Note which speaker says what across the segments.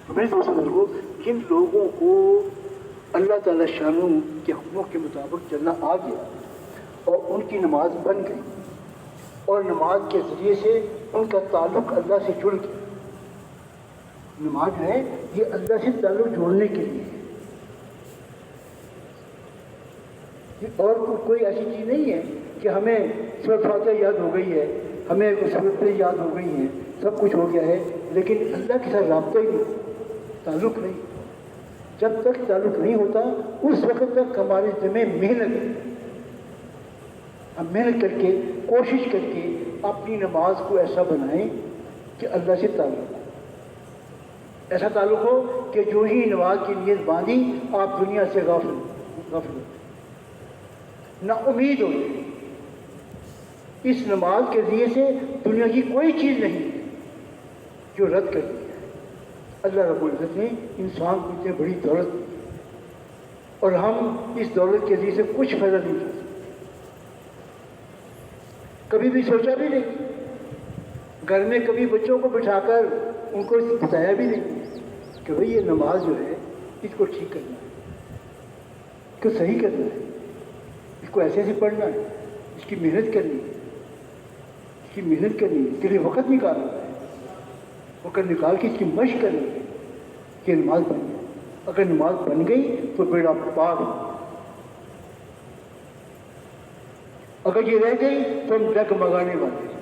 Speaker 1: میرے دوست بزرگوں، جن لوگوں کو اللہ تعالیٰ شانوں کے حکموں کے مطابق چلنا آ گیا اور ان کی نماز بن گئی اور نماز کے ذریعے سے ان کا تعلق اللہ سے جڑ گیا. نماز ہے یہ اللہ سے تعلق جوڑنے کے لیے ہے، اور کوئی ایسی چیز نہیں ہے کہ ہمیں سورۃ فاتحہ یاد ہو گئی ہے، ہمیں صورتیں یاد ہو گئی ہیں، سب کچھ ہو گیا ہے، لیکن اللہ کے ساتھ رابطہ ہی نہیں، تعلق نہیں. جب تک تعلق نہیں ہوتا اس وقت تک ہمارے ذمہ محنت ہے. ہم محنت کر کے کوشش کر کے اپنی نماز کو ایسا بنائیں کہ اللہ سے تعلق ہو، ایسا تعلق ہو کہ جو ہی نماز کی نیت باندھی آپ دنیا سے غافل ہو، نہ امید ہو. اس نماز کے ذریعے سے دنیا کی کوئی چیز نہیں جو رد کر دی ہے. اللہ رب العزت نے انسان کو اتنی بڑی دولت دی اور ہم اس دولت کے ذریعے سے کچھ فائدہ نہیں اٹھا سکتے. کبھی بھی سوچا بھی نہیں، گھر میں کبھی بچوں کو بٹھا کر ان کو بتایا بھی نہیں کہ بھئی یہ نماز جو ہے اس کو ٹھیک کرنا ہے، اس کو صحیح کرنا ہے، اس کو ایسے پڑھنا ہے، اس کی محنت کرنی ہے، اس کی محنت کرنی ہے، اس کے لیے وقت نکالنا ہے، وقت نکال کے اس کی مشق کرنی ہے کہ نماز بن جائے. اگر نماز بن گئی تو بیڑا پار ہو، اگر یہ رہ گئی تو ہم ڈگمگانے والے ہیں.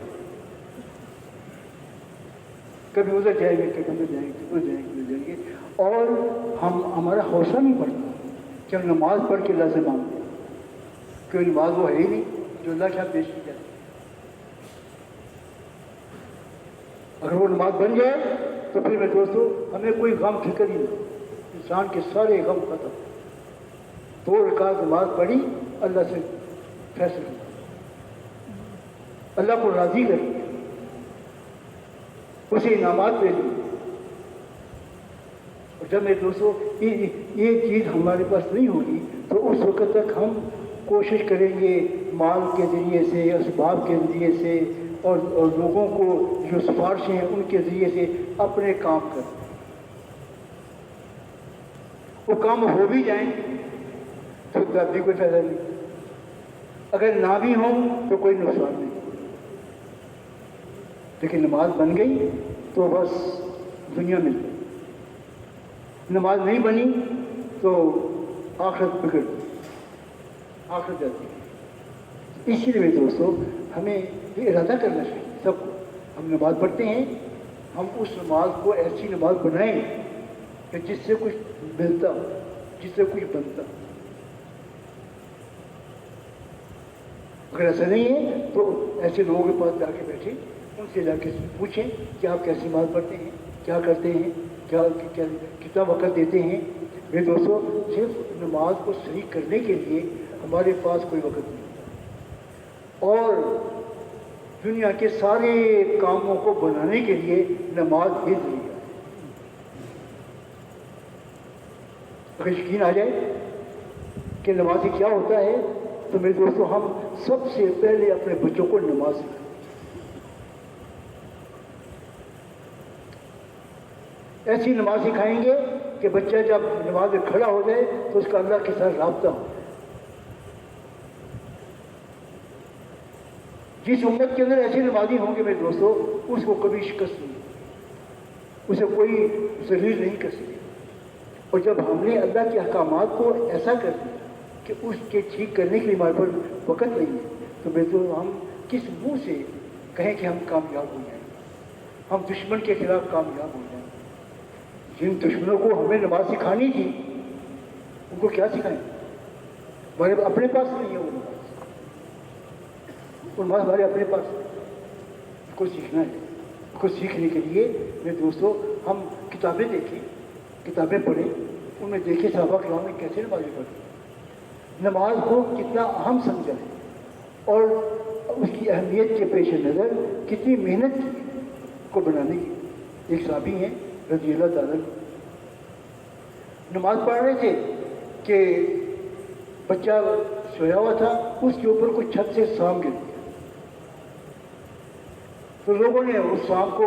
Speaker 1: کبھی ادھر جائیں گے، کبھی ادھر جائیں گے، کبھی ادھر جائیں گے، ادھر جائیں گے، اور ہمارا حوصلہ نہیں بڑھتا کہ ہم نماز پڑھ کے اللہ سے مانگتے ہیں، کیونکہ نماز وہ ہے ہی نہیں جو اللہ کے ہاں پیش کی جاتی. اگر وہ نماز بن جائے تو پھر میرے دوستوں ہمیں کوئی غم فکر ہی نہیں، انسان کے سارے غم ختم. 2 رکعت نماز پڑھی، اللہ سے فیصلہ، اللہ کو راضی کر، اسے انعامات دے دی. اور جب میرے دوستوں یہ چیز ہمارے پاس نہیں ہوگی تو اس وقت تک ہم کوشش کریں گے مال کے ذریعے سے، اسباب کے ذریعے سے، اور لوگوں کو جو سفارشیں ہیں ان کے ذریعے سے اپنے کام کریں. وہ کام ہو بھی جائیں تو تب بھی کوئی فائدہ نہیں، اگر نہ بھی ہوں تو کوئی نقصان نہیں. لیکن نماز بن گئی تو بس دنیا مل گئی، نماز نہیں بنی تو آخرت بگڑ گئی، آخرت جاتی ہے. اسی لیے میرے دوستوں ہمیں یہ ارادہ کرنا چاہیے سب کو. ہم نماز پڑھتے ہیں، ہم اس نماز کو ایسی نماز بنائیں کہ جس سے کچھ ملتا ہو، جس سے کچھ بنتا ہو. اگر ایسا نہیں ہے تو ایسے لوگوں کے پاس جا کے بیٹھے، ان سے جا کے پوچھیں کہ آپ کیسی نماز پڑھتے ہیں، کیا کرتے ہیں، کتنا وقت دیتے ہیں. میرے دوستوں صرف نماز کو صحیح کرنے کے لیے ہمارے پاس کوئی وقت نہیں ہوتا، اور دنیا کے سارے کاموں کو بنانے کے لیے نماز ہی ضروری ہے. اگر یقین آ جائے کہ نماز سے کیا ہوتا ہے تو میرے دوستوں ہم سب سے پہلے اپنے بچوں کو نماز سکھائیں. ایسی نماز سکھائیں گے کہ بچہ جب نماز میں کھڑا ہو جائے تو اس کا اللہ کے ساتھ رابطہ ہو. جس امت کے اندر ایسے نمازی ہوں گے میرے دوستوں اس کو کبھی شکست نہیں، اسے کوئی ذلیل نہیں کر سکے. اور جب ہم نے اللہ کے احکامات کو ایسا کر دیا کہ اس کے ٹھیک کرنے کے لیے ہمارے پاس وقت نہیں ہے تو میرے دوستوں ہم کس منہ سے کہیں کہ ہم کامیاب ہو جائیں، ہم دشمن کے خلاف کامیاب ہو جائیں. جن دشمنوں کو ہمیں نماز سکھانی تھی ان کو کیا سکھائیں؟ ہمارے اپنے پاس نہیں ہے وہ نماز ہمارے اپنے پاس اس کو سیکھنا ہے. اس کو سیکھنے کے لیے میرے دوستوں ہم کتابیں دیکھیں، کتابیں پڑھیں، ان میں دیکھیں صحابہ کرام نے کیسے نمازیں پڑھی، نماز کو کتنا اہم سمجھا ہے اور اس کی اہمیت کے پیش نظر کتنی محنت کی کو بنانے کی. ایک صحابی ہیں رضی اللہ تعالیٰ نماز پڑھ رہے تھے کہ بچہ سویا ہوا تھا، اس کے اوپر کوئی چھت سے سانپ گر گیا. تو لوگوں نے اس سانپ کو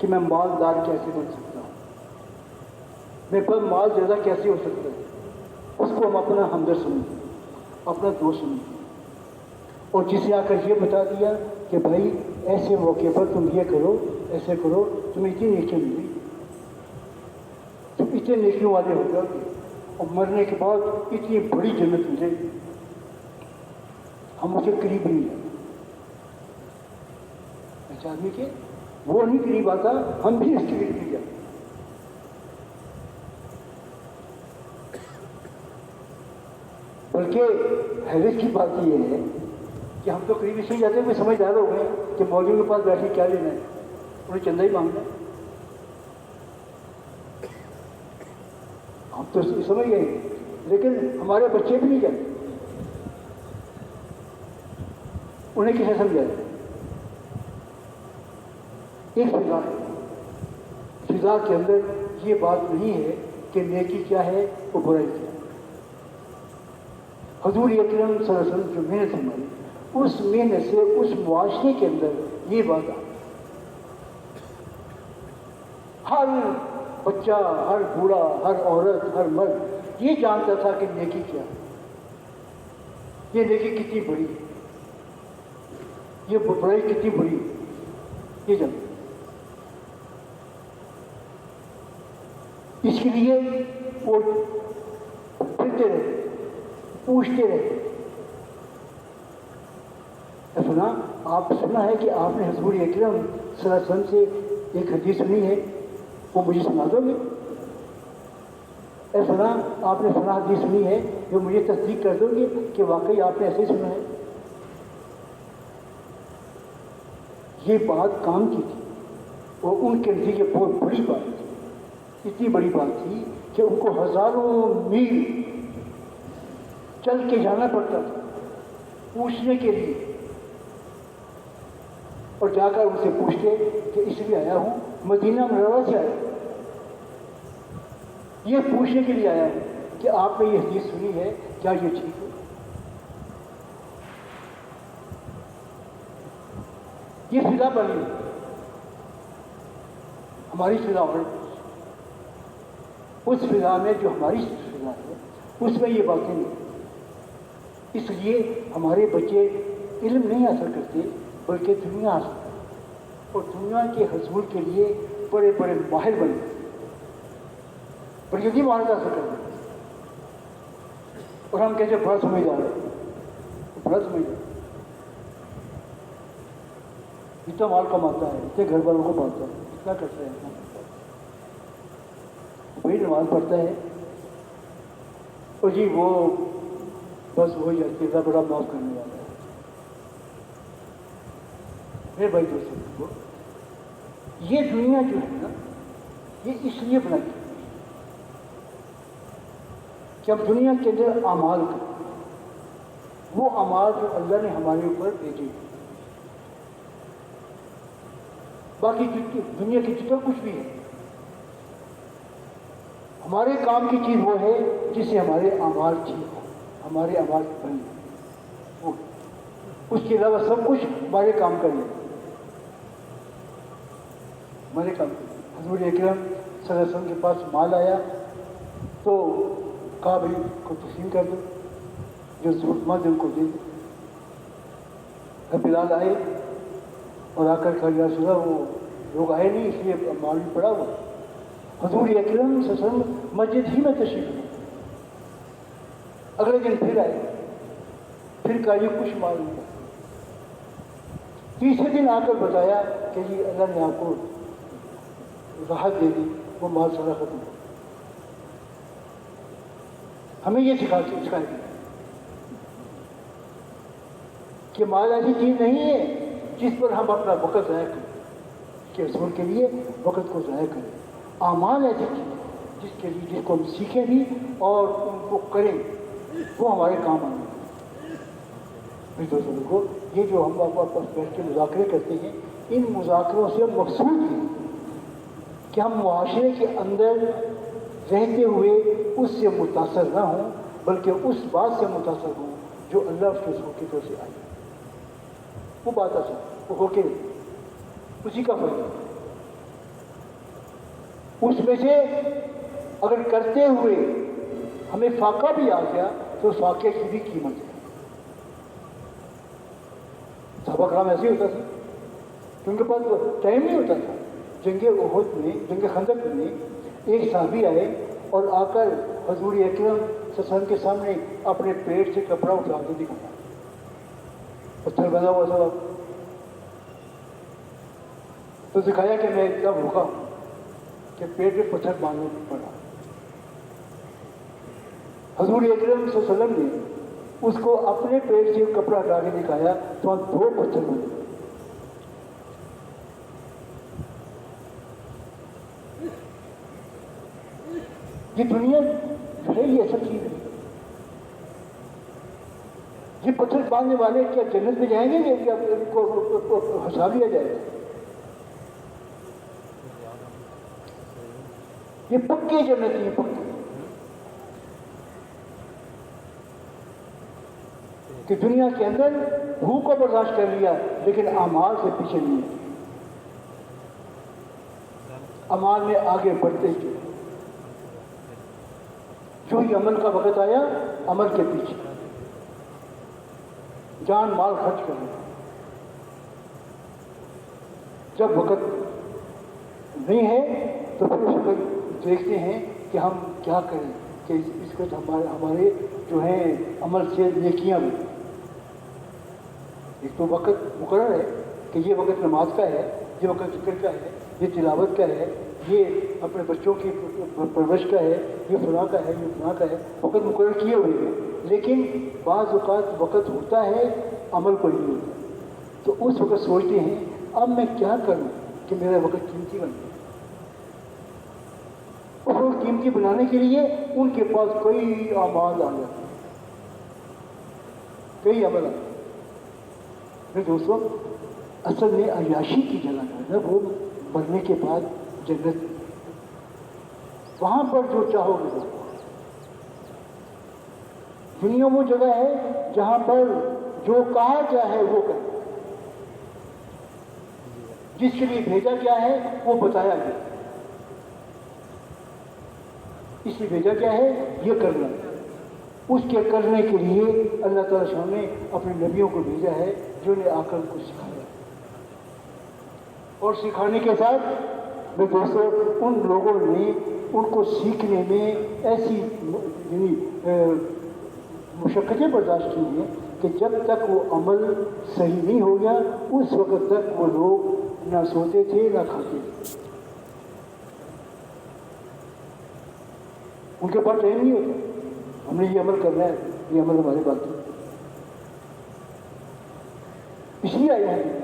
Speaker 1: کہ میں مالدار کیسے بن سکتا ہوں، میرے پاس مال زیادہ کیسے ہو سکتا ہے، اس کو ہم اپنا ہمدرد سمجھیں، اپنا دوست سمجھیں، اور جسے آ کر یہ بتا دیا کہ بھائی ایسے موقع پر تم یہ کرو، ایسے کرو، تمہیں اتنی نیکیاں ملی، تم اتنے نیکیوں والے ہو جاؤ گے اور مرنے کے بعد اتنی بڑی جنت ملے گی، ہم اسے قریب نہیں جاتے۔ ایسے آدمی کے وہ نہیں قریب آتا، ہم بھی اس کے قریب نہیں جاتے۔ بلکہ حیرت کی بات یہ ہے کہ ہم تو قریب اس لیے جاتے ہیں، سمجھدار ہو گئے کہ مولوی کے پاس بیٹھ کے کیا لینا ہے، انہیں چندہ ہی مانگنا ہے۔ ہم تو سمجھ گئے، لیکن ہمارے بچے بھی نہیں جاتے، انہیں کیسے سمجھایا؟ ایک فضا کے اندر یہ بات نہیں ہے کہ نیکی کیا ہے اور برائی کیا ہے۔ حضور اکرم صلی اللہ علیہ وسلم جو محنت ہماری، اس محنت سے اس معاشرے کے اندر یہ بات آئی، ہر بچہ، ہر بوڑھا، ہر عورت، ہر مرد یہ جانتا تھا کہ نیکی کیا ہے، یہ نیکی کتنی بڑی ہے، یہ برائی کتنی بڑی ہے، یہ جانتا۔ اس کے لیے وہ پھرتے رہے، پوچھتے رہے۔ سنا آپ سنا ہے کہ آپ نے حضور اکرم صلی اللہ علیہ وسلم سے ایک حدیث سنی ہے، وہ مجھے سنا دو گے؟ اے سنا آپ نے سنا حدیث سنی ہے، جو مجھے تصدیق کر دو گے کہ واقعی آپ نے ایسے ہی سنا ہے؟ یہ بات کام کی تھی اور ان کے نتیجے بہت بڑی بات تھی، اتنی بڑی بات تھی کہ ان کو ہزاروں میل چل کے جانا پڑتا تھا پوچھنے کے لیے، اور جا کر ان سے پوچھتے کہ اس لیے آیا ہوں، مدینہ منورہ سے آیا ہوں، یہ پوچھنے کے لیے آیا ہوں کہ آپ نے یہ حدیث سنی ہے، کیا یہ ٹھیک ہے؟ یہ فضا بنی ہماری فضا، اور اس فضا میں جو ہماری فضا ہے اس میں یہ باتیں نہیں۔ اس لیے ہمارے بچے علم نہیں حاصل کرتے بلکہ دنیا حاصل کرتے، اور دنیا کے حصول کے لیے بڑے بڑے ماہر بنتے، بڑی جلدی مہارت حاصل کرتے، اور ہم کہتے ہیں بڑا سمجھدار ہے، بڑا سمجھدار، اتنا مال کماتا ہے، اتنے گھر والوں کو پالتا ہے، اتنا کرتا ہے، اتنا کرتا ہے، وہی نماز پڑھتا ہے، اور جی وہ بس وہی اتنا بڑا معاف کرنے والا ہے۔ میرے بھائی دوستوں کو یہ دنیا جو ہے نا، یہ اس لیے بنائی گئی کہ ہم دنیا کے اندر اعمال کریں، وہ اعمال جو اللہ نے ہمارے اوپر بھیجے، باقی دنیا کی جتنا کچھ بھی ہے ہمارے کام کی چیز وہ ہے جس سے ہمارے اعمال ٹھیک ہو، ہمارے اعمال بنے، اس کے علاوہ سب کچھ ہمارے کام کریں، ہمارے کام کریں۔ حضور اکرم صلی اللہ علیہ وسلم کے پاس مال آیا تو کہا بھائی کو تقسیم کر دو، جو ضرورت مند ان کو دے دو۔ بلال آئے اور آ کر کہا یا رسول اللہ وہ لوگ آئے نہیں، اس لیے مال بھی پڑا ہوا۔ حضور اکرم صلی اللہ علیہ وسلم مسجد ہی میں تشریف لے، اگلے دن پھر آئے، پھر کہا یہ کچھ مال نہیں، تیسرے دن آ کر بتایا کہ جی اللہ نے آپ کو راحت دے دی، وہ مال سارا ختم ہو۔ ہمیں یہ سکھا دیا کہ مال ایسی چیز نہیں ہے جس پر ہم اپنا وقت ضائع کریں، کہ رسول کے لیے وقت کو ضائع کریں۔ اعمال ایسی چیز ہے جس کے لیے جس کو ہم سیکھیں بھی اور ان کو کریں، وہ ہمارے کام آنے۔ دوستوں کو یہ جو ہم آپس بیٹھ کے مذاکرے کرتے ہیں، ان مذاکروں سے مقصود ہے کہ ہم معاشرے کے اندر رہتے ہوئے اس سے متاثر نہ ہوں، بلکہ اس بات سے متاثر ہوں جو اللہ اس کے رسول کی طرف سے آئی، وہ بات اصل وہ ہو کے اسی کا فائدہ۔ اس میں سے اگر کرتے ہوئے ہمیں فاقہ بھی آ گیا تو اس فاقے کی بھی قیمت ہے. صحابہ کرام ایسے ہی ہوتا تھا کہ ان کے پاس ٹائم نہیں ہوتا تھا. جنگ احد میں، جنگ خندق میں ایک صحابی آئے اور آ کر حضور اکرم صلی اللہ علیہ وسلم کے سامنے اپنے پیٹ سے کپڑا اٹھا کے دکھایا. پتھر بنا ہوا تھا تو دکھایا کہ میں اتنا بھوکا ہوں کہ پیٹ میں پتھر باندھنا پڑا. حضور اکرم صلی اللہ علیہ وسلم نے اس کو اپنے پیٹ سے کپڑا ہٹا کے دکھایا تو ہم 2 پتھر بنے. یہ دنیا جو ہے یہ ایسا چیز ہے. یہ پتھر باندھنے والے کیا جنت میں جائیں گے کہ ان کو ہنسا لیا جائے گا؟ یہ پکے جنتی ہیں، پکے کہ دنیا کے اندر بھوک کو برداشت کر لیا لیکن اعمال سے پیچھے نہیں ہے. اعمال میں آگے بڑھتے گئے. جو ہی عمل کا وقت آیا عمل کے پیچھے جان مال خرچ کرنا. جب وقت نہیں ہے تو پھر اس وقت دیکھتے ہیں کہ ہم کیا کریں کہ اس وقت ہمارے جو ہیں عمل سے نیکیاں بھی. ایک تو وقت مقرر ہے کہ یہ وقت نماز کا ہے، یہ وقت ذکر کا ہے، یہ تلاوت کا ہے، یہ اپنے بچوں کی پرورش کا ہے، یہ فلاں کا ہے، یہ فلاں کا ہے. وقت مقرر کیے ہوئے ہیں لیکن بعض اوقات وقت ہوتا ہے عمل کو نہیں ہوتا. تو اس وقت سوچتے ہیں اب میں کیا کروں کہ میرا وقت قیمتی بن جائے. اور وہ قیمتی بنانے کے لیے ان کے پاس کئی اعمال آ جاتے ہیں، کئی عمل آتے ہیں. دوستوں اصل میں عیاشی کی جگہ ہے وہ مرنے کے بعد جنت، وہاں پر جو چاہو گے. دنیا وہ جگہ ہے جہاں پر جو کہا گیا ہے وہ کرے، جس کے لیے بھیجا گیا ہے وہ بتایا گیا. اس لیے بھیجا گیا ہے یہ کرنا. اس کے کرنے کے لیے اللہ تعالیٰ شاہ نے اپنے نبیوں کو بھیجا ہے جو نے آ کر کو سکھایا. اور سکھانے کے ساتھ میں دوستوں ان لوگوں نے ان کو سیکھنے میں ایسی مشقتیں برداشت کی ہیں کہ جب تک وہ عمل صحیح نہیں ہو گیا اس وقت تک وہ لوگ نہ سوتے تھے نہ کھاتے تھے. ان کے پاس ٹائم نہیں ہوتا ہم نے یہ عمل کرنا ہے، یہ عمل ہمارے پاس ہے. اس لیے آیا ہے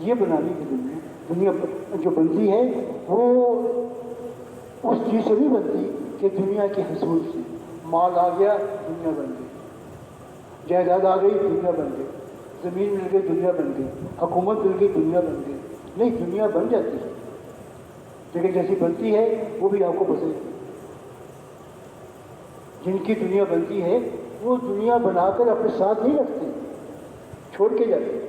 Speaker 1: یہ بنانے کی دنیا جو بنتی ہے وہ اس چیز سے نہیں بنتی کہ دنیا کے حصول سے مال آ گیا دنیا بن گئی، جائیداد آ گئی دنیا بن گئی، زمین مل گئی دنیا بن گئی، حکومت مل گئی دنیا بن گئی. نہیں، دنیا بن جاتی ہے لیکن جیسی بنتی ہے وہ بھی آپ کو پسند ہے. جن کی دنیا بنتی ہے وہ دنیا بنا کر اپنے ساتھ نہیں رکھتے، چھوڑ کے جاتے ہیں.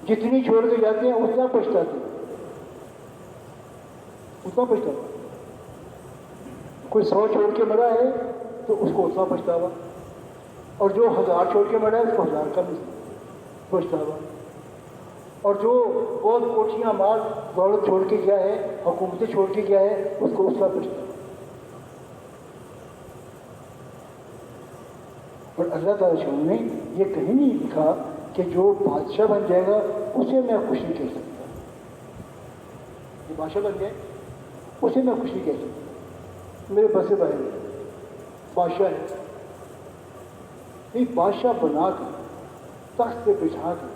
Speaker 1: جتنی چھوڑ کے جاتے ہیں اتنا پچھتاتے ہیں، اتنا پچھتاوا. کوئی 100 چھوڑ کے مرا ہے تو اس کو اتنا پچھتاوا، اور جو 1000 چھوڑ کے مرا ہے اس کو 1000 کا پچھتاوا. اور جو بہت کوٹھیاں مال دولت چھوڑ کے گیا ہے، حکومتیں چھوڑ کے گیا ہے، اس کو اس کا پچھتاوا. اور اللہ تعالیٰ شاہ نے یہ کہیں نہیں لکھا کہ جو بادشاہ بن جائے گا اسے میں خوش نہیں کہہ سکتا. جو بادشاہ بن جائے اسے میں خوش نہیں کہہ سکتا. میرے بسے بھائی بادشاہ ہے، نہیں، بادشاہ بنا کر تخت پہ بٹھا کر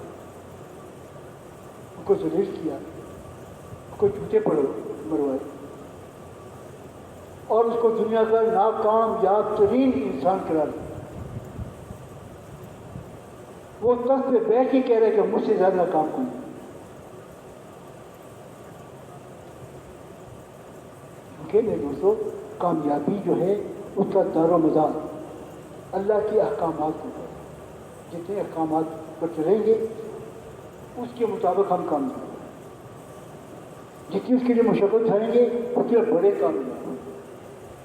Speaker 1: ان کو ذلیل کیا، ان کو جوتے مروائے اور اس کو دنیا کا ناکامیاب ترین انسان قرار دیا. وہ تخت پہ بیٹھ کے کہہ رہے کہ مجھ سے زیادہ کام کوئی نہیں. کیونکہ میرے دوستوں کامیابی جو ہے اس کا دار و مدار اللہ کے احکامات کے اوپر. جتنے احکامات پر چلیں گے اس کے مطابق ہم کامیاب ہیں. جتنی اس کے لیے مشقت اٹھائیں گے اتنے بڑے کامیاب ہوں،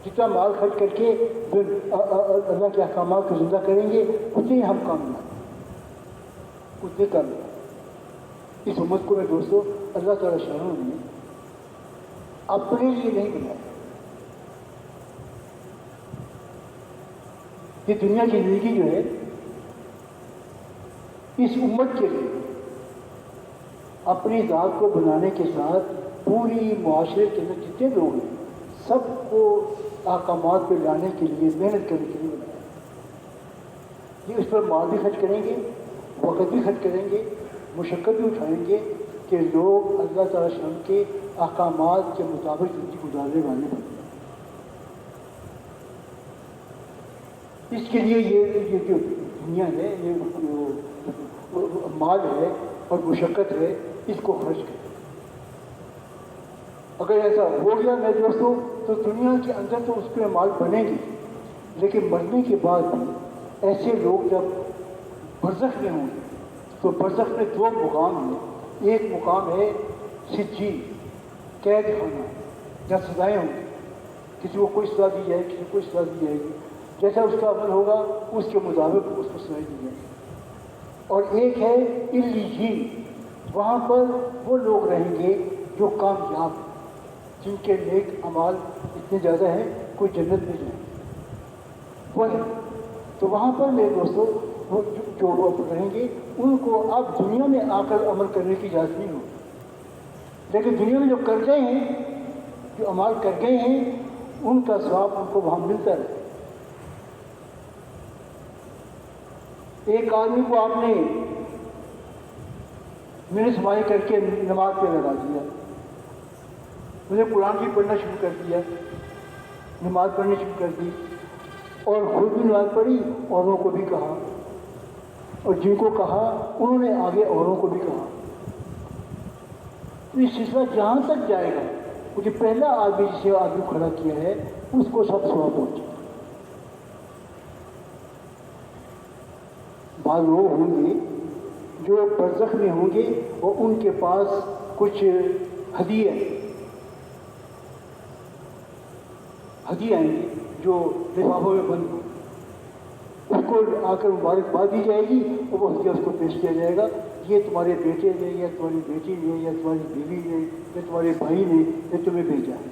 Speaker 1: جتنا مال خرچ کر کے اللہ کے احکامات کو زندہ کریں گے اتنے ہی ہم کامیاب ہیں، اتنے کامیاب۔ اس امت کو میں دوستو اللہ تعالیٰ شاہ نے اپنے لیے نہیں بنایا، یہ دنیا کی زندگی جو ہے اس امت کے لیے اپنی ذات کو بنانے کے ساتھ پوری معاشرے کے اندر جتنے لوگ ہیں سب کو احکامات پہ لانے کے لیے محنت کرنے کے لیے بنایا۔ یہ اس پر مال بھی خرچ کریں گے، وقت بھی خرچ کریں گے، مشقت بھی اٹھائیں گے کہ لوگ اللہ تعالیٰ شان کے احکامات کے مطابق زندگی گزارنے والے بنیں۔ اس کے لیے یہ جو دنیا ہے، یہ مال ہے اور مشقت ہے، اس کو خرچ کریں۔ اگر ایسا ہو گیا میرے دوستوں تو دنیا کے اندر تو اس پہ مال بنے گی، لیکن مرنے کے بعد بھی ایسے لوگ جب برزخ میں ہوں گے تو برزخ میں دو مقام ہیں۔ ایک مقام ہے سجین، قید خانہ، جہاں سزائیں ہوں گی، کسی کو کوئی سزا دی جائے گی، کسی کو کوئی سزا دی جائے گی، جیسا اس کا عمل ہوگا اس کے مطابق اس کو سزائیں دی جائے گی۔ اور ایک ہے علیین، وہاں پر وہ لوگ رہیں گے جو کامیاب ہیں، جن کے نیک اعمال اتنے زیادہ ہیں کوئی جنت میں جائیں وہ ہے۔ تو وہاں پر میرے دوستوں وہ جو رہیں گے ان کو اب دنیا میں آ کر عمل کرنے کی اجازت نہیں ہوگی، لیکن دنیا میں جو کر گئے ہیں، جو اعمال کر گئے ہیں، ان کا ثواب ان کو وہاں ملتا رہے۔ ایک آدمی کو آپ نے منت مائی کر کے نماز پہ لگا دیا، مجھے قرآن بھی پڑھنا شروع کر دیا، نماز پڑھنی شروع کر دی، اور خود بھی نماز پڑھی، اوروں کو بھی کہا، اور جن کو کہا انہوں نے آگے اوروں کو بھی کہا۔ تو یہ سلسلہ جہاں تک جائے گا، وہ جو پہلا آدمی جسے آدمی کھڑا کیا ہے اس کو سب ثواب پہنچے۔ بعض لوگ ہوں گے جو برزخ میں ہوں گے اور ان کے پاس کچھ ہدیے آئیں گے جو لفافوں میں بند ہوں، اس کو آ کر مبارکباد دی جائے گی اور وہ ہدیہ اس کو پیش کیا جائے گا، یہ تمہارے بیٹے نے یا تمہاری بیٹی نے یا تمہاری بیوی نے یا تمہارے بھائی نے یہ تمہیں بھیجا ہے،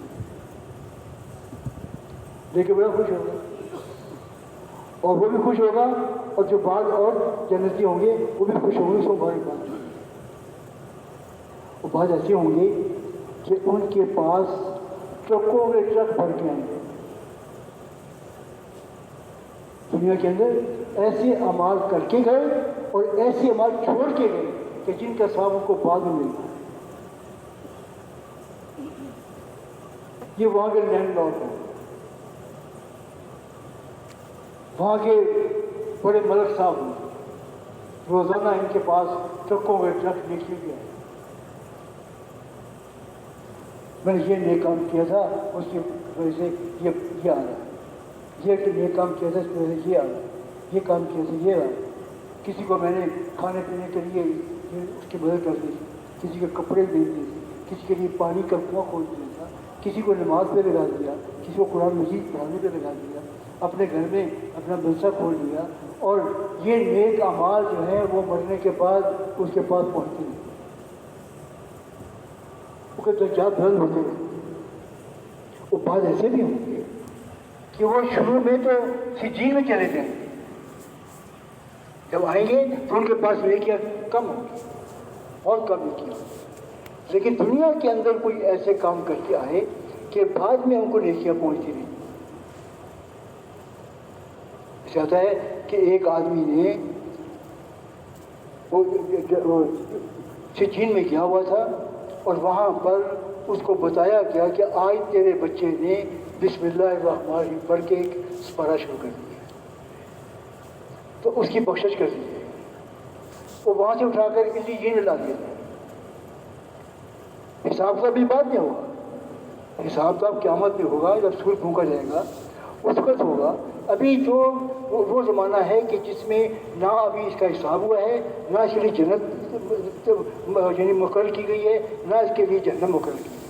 Speaker 1: دیکھ کے بڑا خوش ہوگا، اور وہ بھی خوش ہوگا، اور جو بعض اور جنتی ہوں گے وہ بھی خوش ہوں گے، اس کو مبارکباد۔ اور بعض ایسے ہوں گے کہ ان کے پاس ٹرکوں کے ٹرک بھر کے آئیں گے، دنیا کے اندر ایسے اعمال کر کے گئے اور ایسے اعمال چھوڑ کے گئے کہ جن کا ثواب ان کو بعد میں ملتا ہے۔ یہ وہاں کے لینڈ لارڈ ہیں، وہاں کے بڑے ملک صاحب ہیں، روزانہ ان کے پاس ٹرکوں کے ٹرک نکل گئے، میں نے یہ نیک کام کیا تھا اس کی وجہ سے یہ آ رہا ہے، یہ نیک کام کیا تھا اس کی وجہ سے یہ آ رہا ہے، یہ کام کیا تھا یہ آ رہا ہے۔ کسی کو میں نے کھانے پینے کے لیے اس کی مدد کر دی تھی، کسی کے کپڑے دے دیے تھے، کسی کے لیے پانی کا کنواں کھول دیا تھا، کسی کو نماز پہ لگا دیا، کسی کو قرآن مجید پڑھانے پہ لگا دیا، اپنے گھر میں اپنا مدرسہ کھول دیا، اور یہ نیک اعمال جو ہیں وہ مرنے کے بعد اس کے پاس پہنچتے ہیں، وہ کہ درجات بلند ہوتے ہیں۔ وہ بعض ایسے بھی ہوں گے کہ وہ شروع میں تو سجین میں چلے جائیں، جب آئیں گے تو ان کے پاس نیکیاں کم ہوگی اور کم نیکیاں ہوگی، لیکن دنیا کے اندر کوئی ایسے کام کر کے آئے کہ بعد میں ان کو نیکیاں پہنچتی رہیں۔ چاہتا ہے کہ ایک آدمی نے سجین میں گیا ہوا تھا اور وہاں پر اس کو بتایا گیا کہ آج تیرے بچے نے بسم اللہ الرحمن الرحیم پڑھ کے ایک سپارہ شروع کر دیا، تو اس کی بخشش کر دی جائے، وہ وہاں سے اٹھا کر یہ لا دیا جائے۔ حساب تو بھی بعد میں ہوگا، حساب تو اب قیامت میں ہوگا، جب سور پھونکا جائے گا اس وقت ہوگا۔ ابھی تو وہ زمانہ ہے کہ جس میں نہ ابھی اس کا حساب ہوا ہے، نہ اس کے لیے جنت یعنی مقرر کی گئی ہے، نہ اس کے لیے جہنم مقرر کی گئی ہے۔